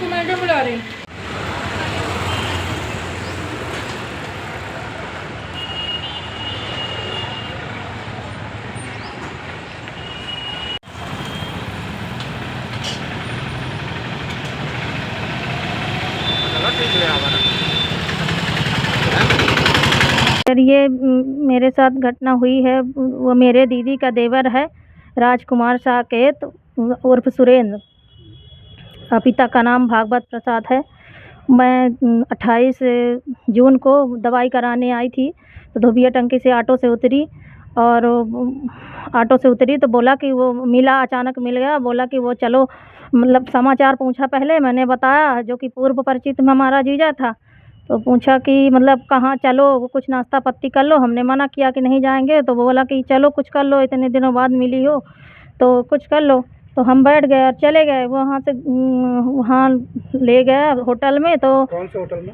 आपको मैडम बुला रही हैं। सर ये मेरे साथ घटना हुई है। वो मेरे दीदी का देवर है राजकुमार साकेत उर्फ सुरेंद्र। पिता का नाम भागवत प्रसाद है। मैं 28 जून को दवाई कराने आई थी तो धोबिया टंकी से ऑटो से उतरी और तो बोला कि वो मिला, अचानक मिल गया। बोला कि वो चलो, मतलब समाचार पूछा पहले, मैंने बताया, जो कि पूर्व परिचित में हमारा जीजा था। तो पूछा कि मतलब कहाँ चलो, कुछ नाश्ता पत्ती कर लो। हमने मना किया कि नहीं जाएंगे, तो वो बोला कि चलो कुछ कर लो, इतने दिनों बाद मिली हो तो कुछ कर लो। तो हम बैठ गए और चले गए वहाँ से। वहाँ ले गया होटल में। तो कौन से होटल में?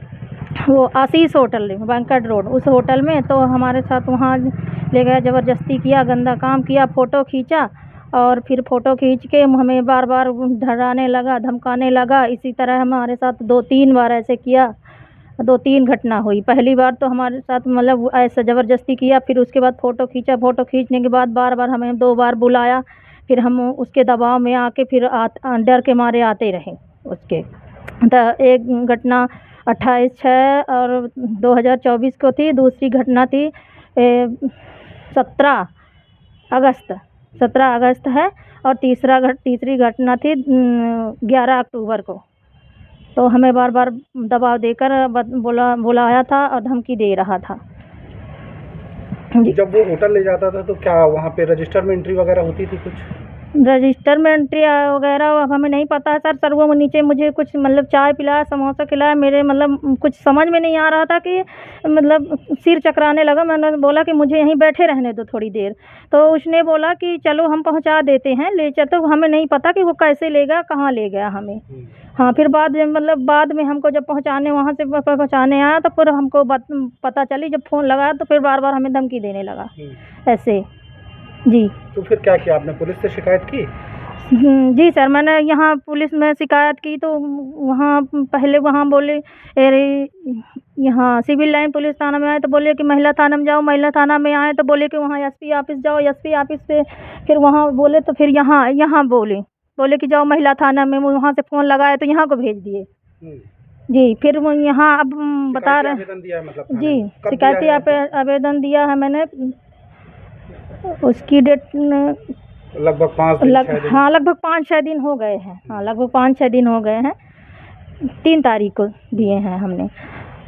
वो आशीष होटल है, बैंकट रोड, उस होटल में। तो हमारे साथ वहाँ ले गया, ज़बरदस्ती किया, गंदा काम किया, फ़ोटो खींचा। और फिर फ़ोटो खींच के हमें बार बार डराने लगा, धमकाने लगा। इसी तरह हमारे साथ 2-3 बार ऐसे किया। 2-3 घटना हुई। पहली बार तो हमारे साथ मतलब ऐसा ज़बरदस्ती किया, फिर उसके बाद फ़ोटो खींचा। फ़ोटो खींचने के बाद बार बार हमें 2 बार बुलाया। फिर हम उसके दबाव में आके फिर डर के मारे आते रहे उसके। तो एक घटना 28/6 और 2024 को थी। दूसरी घटना थी 17 अगस्त 17 अगस्त है। और तीसरी घटना थी 11 अक्टूबर को। तो हमें बार बार दबाव देकर बुलाया था और धमकी दे रहा था। जब वो होटल ले जाता था तो क्या वहाँ पे रजिस्टर में एंट्री वगैरह होती थी कुछ? रजिस्टर में एंट्री वगैरह अब हमें नहीं पता है सर। वो नीचे मुझे कुछ मतलब चाय पिलाया, समोसा खिलाया। मेरे मतलब कुछ समझ में नहीं आ रहा था कि मतलब सिर चकराने लगा। मैंने बोला कि मुझे यहीं बैठे रहने दो थोड़ी देर। तो उसने बोला कि चलो हम पहुंचा देते हैं, ले चल। तो हमें नहीं पता कि वो कैसे ले गया, कहाँ ले गया हमें। हाँ, फिर बाद में हमको जब वहाँ से पहुँचाने आया तो फिर हमको पता चली। जब फ़ोन लगाया तो फिर बार बार हमें धमकी देने लगा ऐसे। जी। तो फिर क्या किया आपने? पुलिस से शिकायत की? जी सर, मैंने यहाँ पुलिस में शिकायत की। तो वहाँ पहले बोले, अरे यहाँ सिविल लाइन पुलिस थाना में आए तो बोले कि महिला थाना में जाओ। महिला थाना में आए तो बोले कि वहाँ एसपी ऑफिस जाओ। एसपी ऑफिस से फिर वहाँ बोले तो फिर यहाँ बोले कि जाओ महिला थाना में। वहाँ से फ़ोन लगाए तो यहाँ को भेज दिए। जी, फिर वो यहाँ अब बता रहे आवेदन दिया है मतलब थाने जी, में? कब दिया शिकायती है आपने? आवेदन दिया है मैंने। उसकी डेट लगभग 5 दिन 6 दिन? हाँ, लगभग 5-6 दिन हो गए हैं। हाँ, लगभग 5-6 दिन हो गए हैं। 3 तारीख को दिए हैं हमने।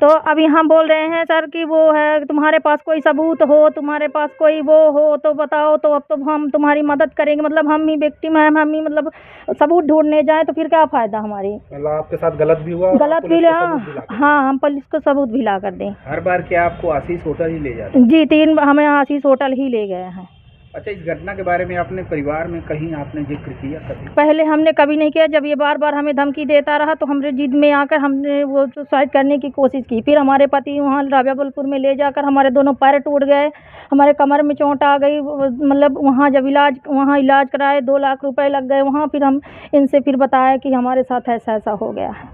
तो अभी हम बोल रहे हैं सर कि वो है, तुम्हारे पास कोई सबूत हो, तुम्हारे पास कोई वो हो तो बताओ। तो अब तो हम तुम्हारी मदद करेंगे। मतलब हम ही विक्टिम हैं, हम ही मतलब सबूत ढूंढने जाएं तो फिर क्या फ़ायदा हमारी। मतलब आपके साथ गलत भी हुआ? गलत भी हाँ, हम पुलिस को सबूत भी ला कर दें। हर बार क्या आपको आशीष होटल ही ले जाते? जी, 3 हमें आशीष होटल ही ले गए हैं। अच्छा, इस घटना के बारे में अपने परिवार में कहीं आपने जिक्र किया कभी? पहले हमने कभी नहीं किया। जब ये बार बार हमें धमकी देता रहा तो हमने जिद में आकर हमने वो सुसाइड करने की कोशिश की। फिर हमारे पति वहाँ राजापुर में ले जाकर हमारे दोनों पैर टूट गए, हमारे कमर में चोट आ गई। मतलब वहाँ जब इलाज कराए 2 लाख रुपए लग गए वहाँ। फिर हम इनसे फिर बताया कि हमारे साथ ऐसा ऐसा हो गया है।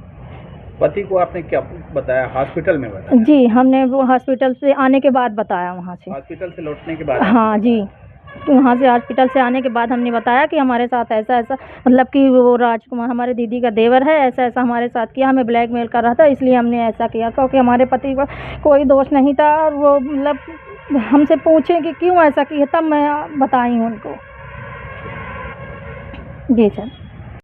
पति को आपने क्या बताया? हॉस्पिटल में बताया? जी, हमने वो हॉस्पिटल से आने के बाद बताया। वहाँ से हॉस्पिटल से लौटने के बाद? हाँ जी, वहाँ से हॉस्पिटल से आने के बाद हमने बताया कि हमारे साथ ऐसा ऐसा, मतलब कि वो राजकुमार हमारे दीदी का देवर है, ऐसा ऐसा हमारे साथ किया, हमें ब्लैकमेल कर रहा था, इसलिए हमने ऐसा किया। क्योंकि हमारे पति का कोई दोष नहीं था। और वो मतलब हमसे पूछे कि क्यों ऐसा किया, तब मैं बताई उनको। जी सर।